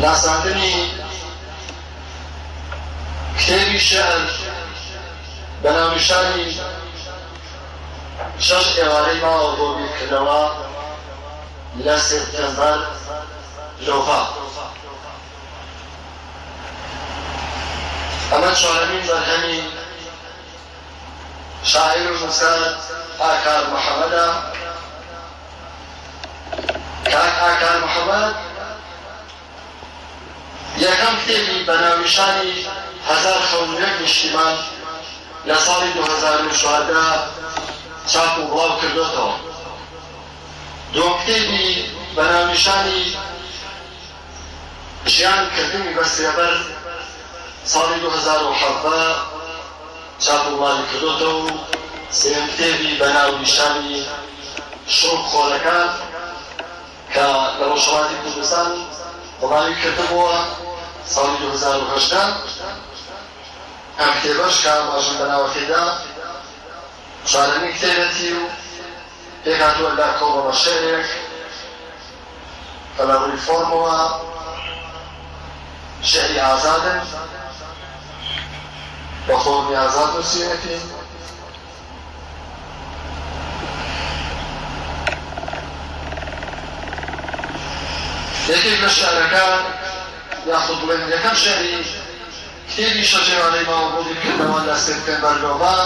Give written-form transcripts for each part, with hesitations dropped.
ناساندنی کتێبی شێعر بە ناونیشانی 6 ئێوارەی ماوە بۆ بیرکردنەوە لە سێپتەمبەر لۆڤا. ئەمە چوارەمین بەرهەمی شاعیر و نووسەر ئاکار محەممەدە. کاک ئاکار محەممەد یەکەم کتێبی بە ناونیشانی 1001 نیشتیمان لە ساڵی 2014 چاپ و بڵاو کردوێتەوە. دووەم کتێبی بە ناونیشانی ژیانکردنی بەستێبەر ساڵی 2017 چاپ و بڵاوی کردوێتەوە و سێم کتێبی بە ناونیشانی شڕوک خۆلەکان کە لە ڕۆژهەڵاتی کوردستان بڵاوی کردبووە ساڵی 2018. ئەم کتێبەش کە ئاماژەم بە ناوەکەیدا چوارەمین کتێبێتی و پێک هاتووە لە کۆڵەوە شێعرێک کە لە ڕووی فۆرمەوە شێعری ئازادن بە فۆرمی ئازاد نووسیوێتی. یەکێک لە شێعرەکان یاخود بڵێن یەکەم شێعری کتێبی شەژێوارەی ماوە بۆ بیرکردنەوە لە سێپتەمبەر لۆڤا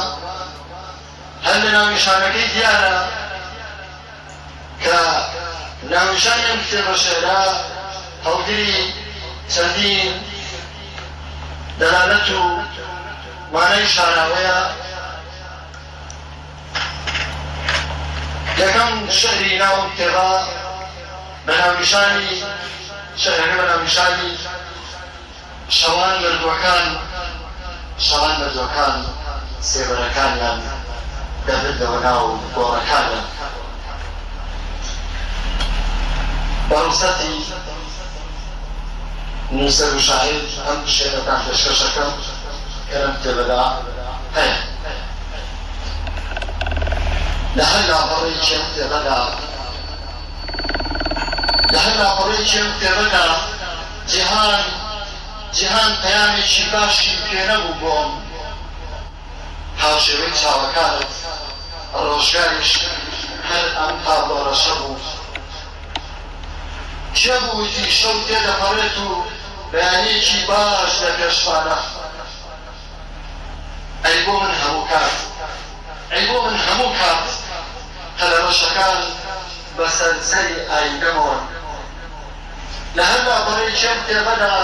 هەر لە ناونیشانەکەی دیارە کە ناونیشانی ئەم کتێبە شێعرە هەڵگری چەندین دەلالەت و مانای شاراوەیە. یەکەم شێعری ناو کتێبە بە ناونیشانی شێعرەکە بە ناونیشانی شەوان مردووەکان سێبەرەکانیان دەبردەوە ناو گۆڕەکانیان. بەڕووسەتی نووسەر و شاعیر ئەم شێعرەکان پێشکەشەکەم کە لەم کتێبەدا هەیە. لە هەر لاپەڕەیەکی ئەم کتێبەدا جیهان پەیامێکی باشی پێ نەبوو بۆم. هاوشێوەی چاوەکانت ڕۆژگاریش هەر ئەم تابلۆرەشە بوو. کێ بوویتی شەو تێدەپەڕێت و بەیانێکی باش لە پێشوانە. ئەی بۆ من هەموو کات کە لە ڕەشەکان بەسەر سەری ئایندەمەوە. لە هەر لاپەڕەیەکی ئەم کتێبەدا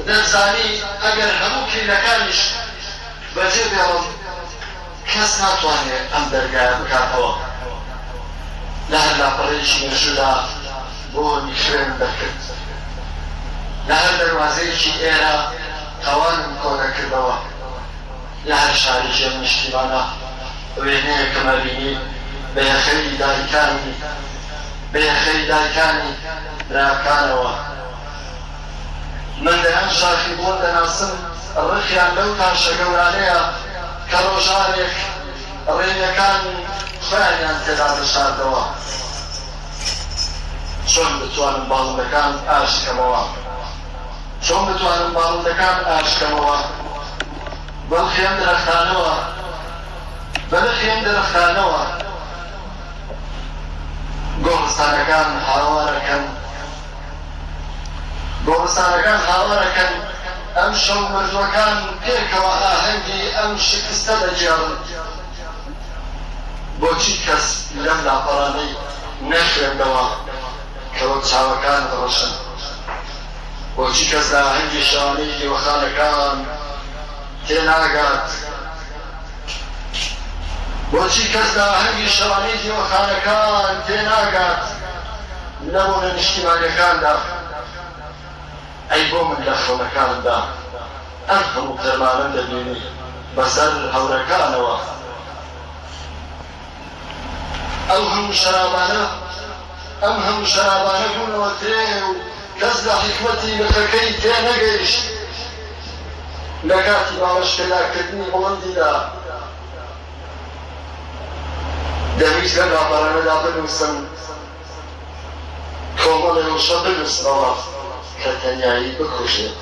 دەزانی ئەگەر هەموو کلیلەکانیش بەجێ بێڵم کەس ناتوانێت ئەم دەرگایە بکاتەوە. لە هەر لاپەڕەیەکی مێژوودا بۆنی خوێن دەکرد. لە هەر دەروازەیەکی ئێرە تاوانم کۆنەکردەوە. لە هەر شارێکی نیشتیمانە وێنەیەکم ئەبینی بە یەخەی دایکانی براکانەوە. من دەیان شاخی بۆن دەناسم ڕخیان لەو تاشە گەورانەیە کە ڕۆژانێک ڕێنیەکان خۆیانیان تێدا دەشاردەوە. چۆن بتوانم باڵندەکان ئاشکەمەوە بەڵخێم درەختانەوە گۆڕستانەکان هاوارەکەن ئەم شەو مردووەکان پێکەوە ئاهەنگی ئەم شکستە دەجێڕن. بۆچی کەس لەم لاپەڕانەی نەخوێندەوە کە وەک چاوەکان دەڕەشن؟ بۆچی کەس لە ئاهەنگی شەوانەی دیوەخانەکان تێناگات؟ نەبوونە نیشتیمانیەکاندا. ئەی بۆ من لە خەونەکاندا ئەم هەموو تەرمانە دەبینی بەسەر هەورەکانەوە. ئەم هەموو شەرابانە بوونەوە تێ و کەس لە حیکمەتی نرخەکەی تێ نەگەیشت. لە کاتی باوەشکەداکردنی بڵندیدا دەویست لە لاپەڕانەدا بنووسم کۆمەڵ بەڵێ وشە بنووسنەوە کە تەنیایی بکوژێت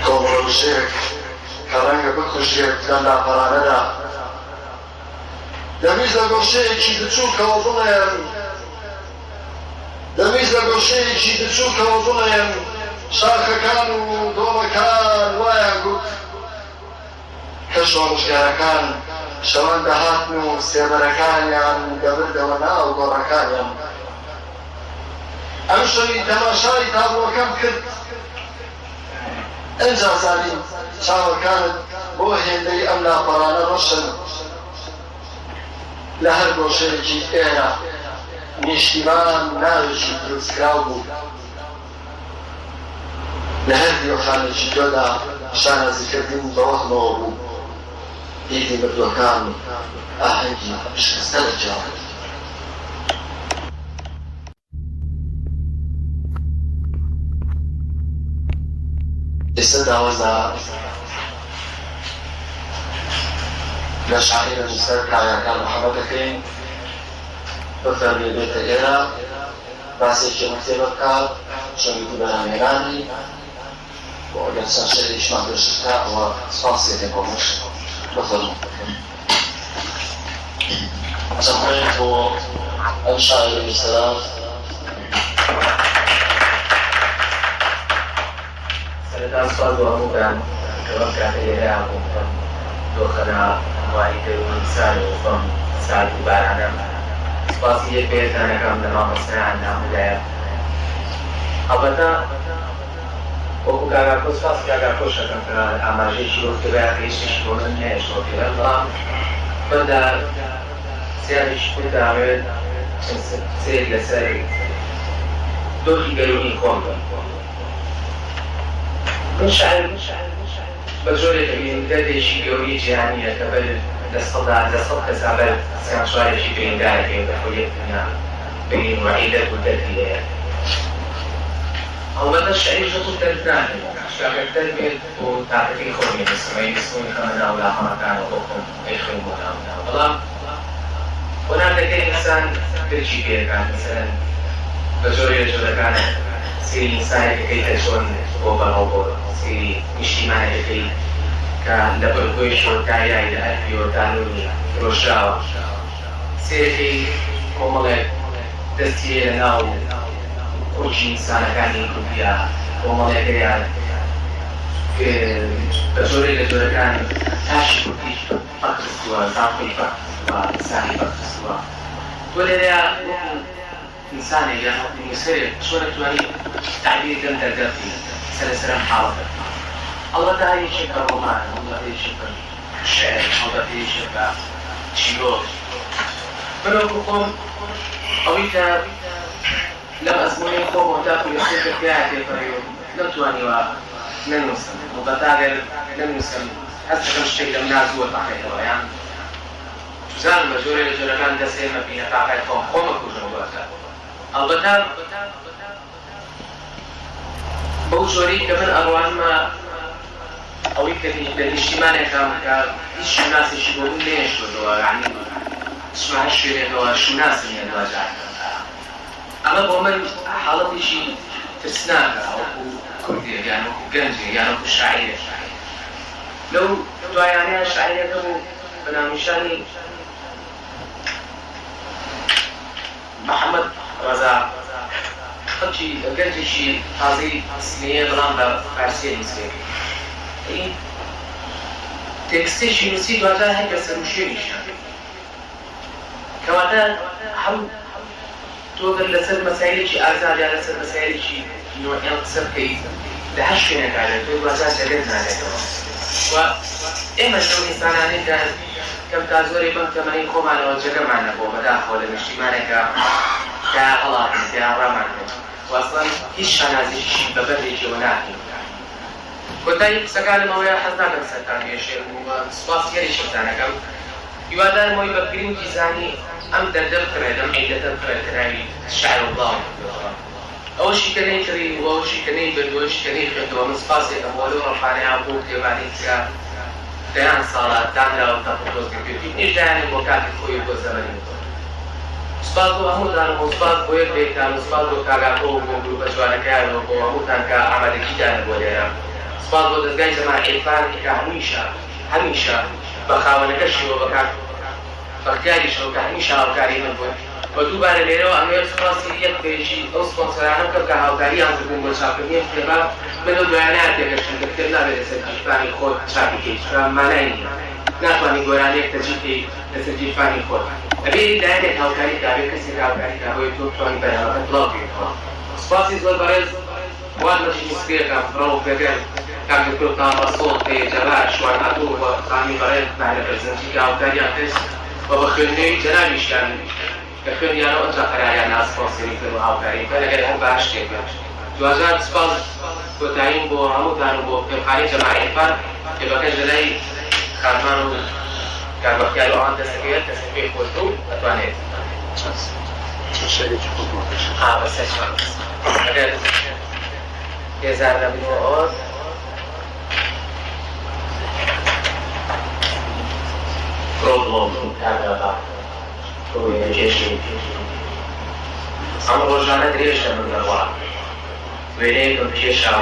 کۆمەڵەوشەیەک کە ڕەنگە بکوژێت لەم لاپەڕانەدا دەمیز لە گۆشەیەکی بچووکەوە بڵێن دەمیز لە گۆشەیەکی بچووکەوە بڵێن شاخەکان و دۆڵەکان وایە گوت کە شۆڕژگارەکان شەوان دەهاتن و سێبەرەکانیان دەبردەوە ناو گۆڕەکانیان ئەم شەوی تەماشای تابلۆکەم کرد ئەنجا زانی چاوەکانت بۆ هێندەی ئەم لاپەڕانە ڕۆشن لە هەر گۆشەیەکی ئێرە نیشتیمان ناوێکی دروستکراو بوو لە هەر دیۆخانێکی تۆدا شانازیکردن بە وەخمەوە بوو هیدی مردوەکان ئاهەنگی شکستە لە جاوە ئێستا داوەزا لە شاعیرە نووسەر کاریەکان محەممەد دەکەین بفەرمێ بێتە ئێرە باسێکی مەکتێبە بکات شەنگیتی بەرامێرانی بۆ ئەگەر چەند شەریشمان پێشکە ئەوە سپاسێتێک بۆمەش بفەرمێ چەندڕێک بۆ ئەم شاعیرە نووسەرە سەرەتا سوپاس بۆ هەمووتان کە بەم کاتە ئێرە هاتوون دۆخەنا هەمواری ساڵ و بەم ساڵ و بارانە سپاسی یەک پێتانەکەم لە مامۆستایان هەموولایە ئەڵبەتە وەکو کاگاکۆ سپاس کاگاکۆشەکەم کە ئاماژەیەکی بۆ کتێبای هێشتێکی بۆ من هەیە شۆفێرە بەڵام بەدا سیارێکی کورت داوێت چەند سێک لەسەر دۆخی گەرونی خۆم من شاعر بە جۆرێک دەردێکی گەوری جیهانیە کە بەر دەسەڵدا دەسەڵ کەسا بەر سیانشوارێکی بریندارێکی بە خۆی دنیا بین وعیدەت و دەردی هەیە ئەڵبەتە شعری زۆر دەرد ناکەێت شاگەر دەربێت بۆ تاقەتی خۆمی نسمەی نسمەی خەمە ناو لاخەمەکانە بۆ خۆم ئەیخوێن بۆ ناونا بەڵام بۆ ناکەکەی ئینسان گرچی پێەکان مەسەلەن بە جۆرەکانە سری ئینسانێکەکەی کە چۆن بۆ بەڕەو بۆ سری نیشتیمانێکەکەی کە لە بەرگۆی شۆرتایای لە ئەرپیۆ تانوونی ڕۆژاوە سێرەکەی کۆمەڵێک دەستیە لە ناو کۆچی ئینسانەکانی کوردیە کۆمەڵێکەیان بە جۆرێک لە جۆرەکانی تاشی کوردیش پەکرستووە زانکۆی پەکرستووە ئینسانی پەکرستووە تۆ لێرەیە ئینسانێک یان نووسەرێک چۆن دەتوانیت تعبیری دەم دەردەخی سەرەسەرم حاڵەکە ئەڵبەتە هەیەکێک کە ڕۆمانە ئەڵبەتە هەیەکێک کە شێعر ئەڵبەتە هەیەکێک کە چیرۆک من وەکو خۆم ئەوەی کە لەم ئەزموونەی خۆم تاکو لەسێر کردایە تێپەڕی و نەتوانیوە نەنووسم ئەڵبەتە ئەگەر نەنووسم هەست دەکەم شتێک لەم نازووە تاقێتەوە یان توزانم بە جۆرێ لە جۆرەکان دەسێمە بینە تاقای خۆم خۆمە کوژم بۆەکە ئەڵبەتە بەو جۆرەی کە من ئەڕوانمە ئەوەی کە لە نیشتیمانێکم کە هیچ شوناسێکی بۆ من نێشتوەوە یعنی چما هەر شوێنێکەوە شوناسم نیە دوجار ئەمە بۆ من حاڵەتێکی ترسناکە وەکو کوردێک یان وەکو گەنجێک یان وەکو شاعیرێک لەو دوایانەیە شاعیرەکە بوو بە ناونیشانی محەممەد ڕەزا خەڵکی گەنجێکی تازەی سینەیە بەڵام بە فارسیە نووسێکی تێکستێکی نووسی دوجار هەر بە سەرنوشتێنیشیان کەواتە هەم تۆ گەر لەسەر مەسایلێکی ئازاد یان لەسەر مەسایلێکی نوعیان قسە بکەیت لە هەر شوێنێکانێت تۆ دوجار جەگەت نانێتەوە و ئێمە لەو ئینسانانەی کە کەم تا زۆرێ بەم تەمەنەی خۆمانەوە جەگەمانە بۆ بەداخەوە لە نیشتیمانێکە کە هەڵاتن یا ڕەمان وەسڵەن هیچ شانازیشی بەبەردێکیەوە ناکەین کۆتایی قسەکانم ئەوەیە حەز ناکەم سەرتان پێشێ سوپاس یەریشتانەکەم هیوادارمەوەی بە گرنگی زانی ئەم دەردە بکڕێت ئەم عیدەتە بکڕێت کەناوی شاعر و بڵاو ئەوەشی کە نەیکڕی و ئەوەشی کە نەیبردوەشی کە نەیخوێتەوە من سپاسێکم بۆ لەو ڕەفانەیان بۆ کتێبانی کە دەیان ساڵات دانراوە تا پۆتۆزگەکردی نیشدایانێ بۆ کاتی خۆی بۆ زەمەنی سپاس بۆ هەمووتان و سپاس بۆ یەکێکتان و سپاس بۆ کاگاکۆ و بۆ گروپە جوانەکەیانەوە بۆ هەمووتان کە ئامادەگیتانە بۆ لێرە سپاس بۆ دەستگای جەماعەت عیرفان کە هەمیشە بە خاوەنەکەشیەوە بەکات بەختیاریشەوە کە هەمیشە هاوکاری من بوون بە دووبارە لێرەوە ئەمەوێت سپاسی یەکێکی ئەو سپۆنسەرانە بکەم کە هاوکاریان کردبوون بۆ چاپکردنی ئەم کتێبە من لەو دوایانە تێگەشتم کە کتێب نابێت لەسەر جیرفانی خۆت چاپی بکەیت چونکە مانای نییە ناتوانانی گۆرانێک تەجیبکەیت لەسەر جیرفانی خۆت ئەبێ لایەنێک هاوکاری کابێت کەسێک هاوکاری کابۆی تۆ بتوانیت بەرنامەکەت بڵاو بکەیتەوە سپاسی زۆر بەڕێز وان مەجلیسی سپێکم بڕەو پێگەر کاک دکتۆر تاڕەسۆڵ پێجەبار شوان هاتوو بە خانی بەڕێز مالە پەرزەنجی کە هاوکاریان کرد و بە خوێندنەوەی جەنابیشیان کە خوێندیانەوە ئەنجا قەراریان ناسپۆنسەری کرد و هاوکاری کرد لەگەر هەر باش شتێک بێت دوازار سپاس کۆتاییم بۆ هەمووتان و بۆ کتێبخانەی جەماعەت عیرفان کتێبەکەش لەلای خانمان و کاربەختیار و ئەوان دەستەکەوێت کەسێک پێی خۆشبوو ئەتوانێت بەسەر ئەگەر هێزار نەبنەوە ئەوە ئەم ڕۆژانە درێژە من دەڕوا وێنەیەکم پێشە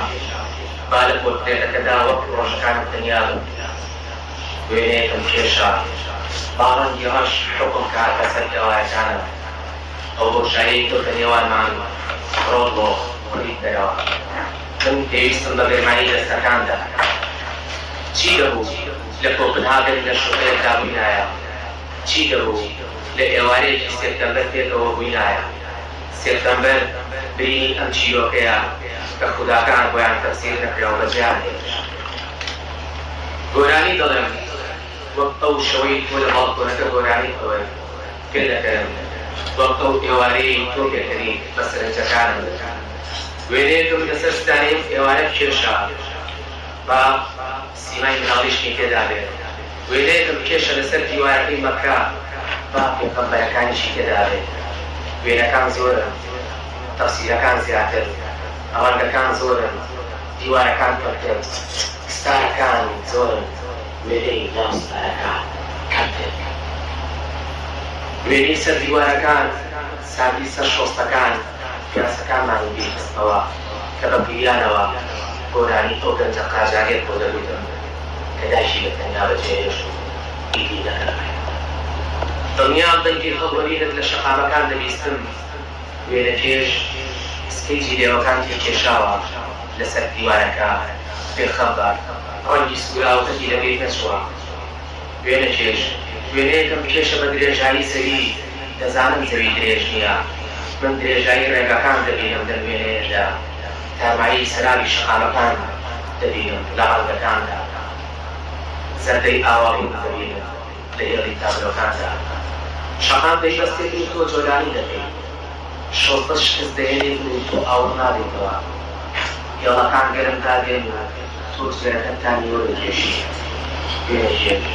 با لە پۆرترێتەکەدا وەک ڕۆژەکانم تەنیا بوو وێنەیەکم پێشە با ڕەنگی ڕەش حوکم کات بەسەر کێوایەکانە ئەو ڕۆژایی تۆ کە نێوانمان ڕۆڵۆ وەریت دەرەوە من پێویستم بە بێمانی دەستەکاندا چی دەبوو لە کۆپنهاگن لە شوقەیەکدا بووینایە چی دەبوو لە ئێوارەیەکی سێپتەمبەر پێکەوە بووینایە سێپتەمبەر برینی ئەم چیرۆکەیە کە خوداکان بۆیان تەفسیر نەکراوە بەجیان هێنش گۆرانی دەڵێم وەک ئەو شەوەی تۆ لە باڵکۆنەکە گۆرانی ئەوەی پێ دەکەم وەک ئەو ئێوارەی تۆ پێکەنی بە سەرنجەکانم وێنەیەکم لەسەر ستانەی ئێوارە کێشە با سیمای مناڵیشتی تێدا بێت وێنەیەکم کێشە لەسەر دیوارەکەی مەککە با پێغەمبەرەکانیشی تێدا بێت وێنەکان زۆرن تەفسیرەکان زیاتر ئەوەندەکان زۆرن دیوارەکان پڕتر ستارەکان زۆرن وێنەی ناو ستارەکان کەمتر وێنەی سەر دیوارەکان ساردی سەر شۆستەکان پیاسەکانمانی بیخستەوە کە بە پیانەوە گۆرانی ئەو گەنجە قاژارێت بۆ دەبووتم کە داشی بە تەنیا بەجێهێشت و ئیدی نەکەڕێ دڵنیام دەنگی خەڵوەریت لە شەقامەکان دەبیستم وێنەکێش سکەیجی لێوەکان تێکێشاوە لەسەر دیوارەکە پێخەمبار ڕەنگی سووراوتەکی لەبێت نەچووە وێنەکێش وێنەیەکم کێشە بە درێژایی سەری دەزانم زەوی درێژ نییە من درێژایی ڕێگەکان دەبینم لە وێنەیەشدا تارمایی سەراوی شەقامەکان دەبینم لە ڕەنگەکاندا زەردەی ئاواڵی دەبینم لە ئێڵی تابلۆکاندا شەقام پێشبەستێکی تۆ جۆرانی دەکەیت شۆستە شکست دەهێنێت و تۆ ئاور نابێتەوە هێڵەکان گەرم دادێن و تۆ سوێرەکەتانی وەرەکێشی وێنەکێش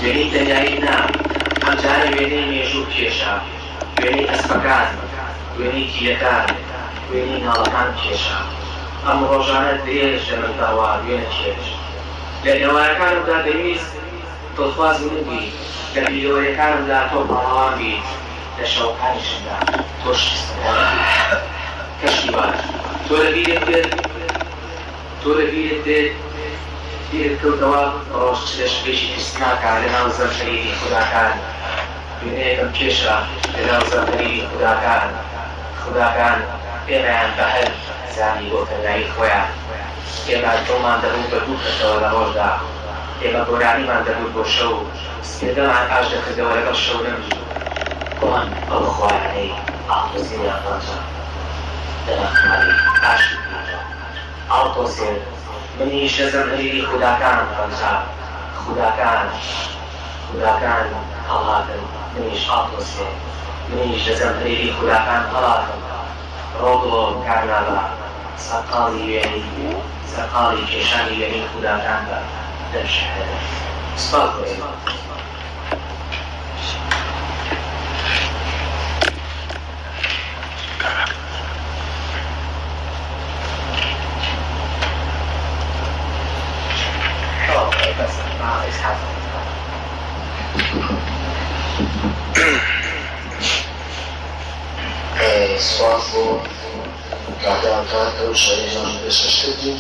وێنەی دەریایی نا ئەمجارە وێنەی مێژوو کێشە وێنەی ئەسپەکان وێنەی تیلەکان وێنەی ناڵەکان کێشە ئەم ڕۆژانە درێژ لە من داوا وێنەکێش لە ئێوارەکانمدا دەویست دڵخواز من بی لە بیرۆیەکانمدا تۆ پاڵەوان بی لە شەوەکانیشمدا تۆ شکستەکان کەشتیوان تۆ لە بیرت دێت بیرت کەوتەوە ڕۆژ لە شبێکی کستناکە لەناو زەمشەریدی خوداکان وێنەیەکم کێشە لەناو زەمشەریدی خوداکان ئێمەیان بە هەر زانی بۆ تەنایی خۆیان ئێمە تۆمان دەبوو بە دوو کەسەوە لە ڕۆژدا ئێمە گۆرانیمان دەبوو بۆ شەو سپێدەمان ئاش دەکردەوە لەگەڵ شەو نەمژی بۆن ئەو خوارانەی ئاڵتۆزییان ڕەنجە دەنەخمەری ئاشی پیرە ئاڵتۆزێر منیش لە زەمهەریری خوداکان ڕەنجە خوداکان هەڵاتن منیش ئاڵتۆزێر منیش لە زەمهەریری خوداکان هەڵاتن ڕۆڵۆ کارنابە سەرقاڵی وێنی سەرقاڵی کێشانی وێنی خوداکان بە دەم شەهرە سپاس بۆ سواس بۆ کاکەکە و شەریژان پێشکەشکردی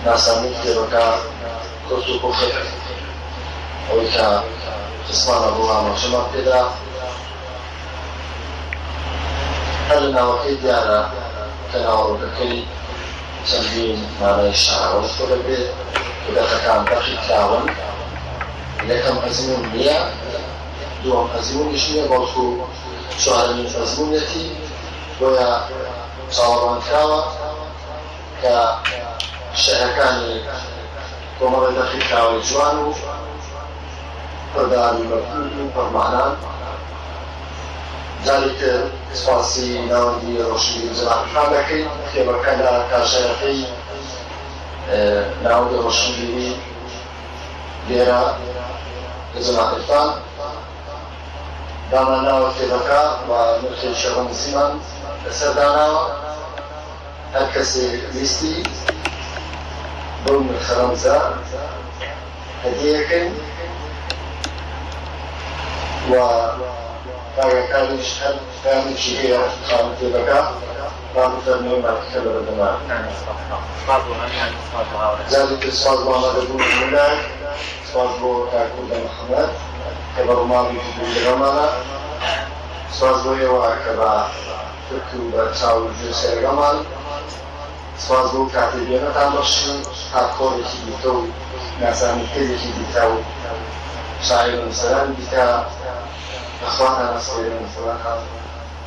ناسانی کتێبەکە کورت و کوفر ئەوەی کە قسمانە بۆ ئاماژەمان پێدا هەر لە ناوەکەی دیارە کە ناوەڕۆکەکەی چەندین مانای شعرەوەش بۆ دەبێت دەقەکان بەخی کراون یەکەم ئەزمون نییە دووەم ئەزمونیش نییە بەڵکو چوارەمین ئەزمونەتی بۆیە چاوەڕوان کراوە کە شەعرەکانی کۆمەڵی دەخی کراوەی جوان و پەرداری مەفهوم و پەرمانان جاری تر سپاسی ناوەندی ڕۆشنبیر و جەنابخان دەکەین کتێبەکە لە کارژێرەکەی ناوەندی ڕۆشنبیری لێرە لە جەنابخان داماناوە کتێبەکە و نرخێکی ڕەمزیمان لەسەر داناوە هەر کەسێک ویستی بەو نرخە ڕەمزە هەدیەکەین و کاگەکانیش هەر پامێکی هەیە خانە کتێبەکە ڕابفەرمێ مارکەکە لە بەردەمان جاری تر سپاس بۆ ئامادەبوون هەموولای سپاس بۆ کاکوردە محەممەد کە بە ڕۆماڵی کردبوو لەگەڵمانە سپاس بۆ ئێوە کە بە فرک و بە چاو و گوێ سێرەگەڵمان سپاس بۆ کاتێبێنەتان بەخشین هاتکۆڵێکی دیکە و ناسانیکردێکی دیکە و شاعیر و نووسەرانی دیکە أخواتنا نسويا مثلها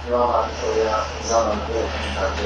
إمام عبد الله زمان بيت من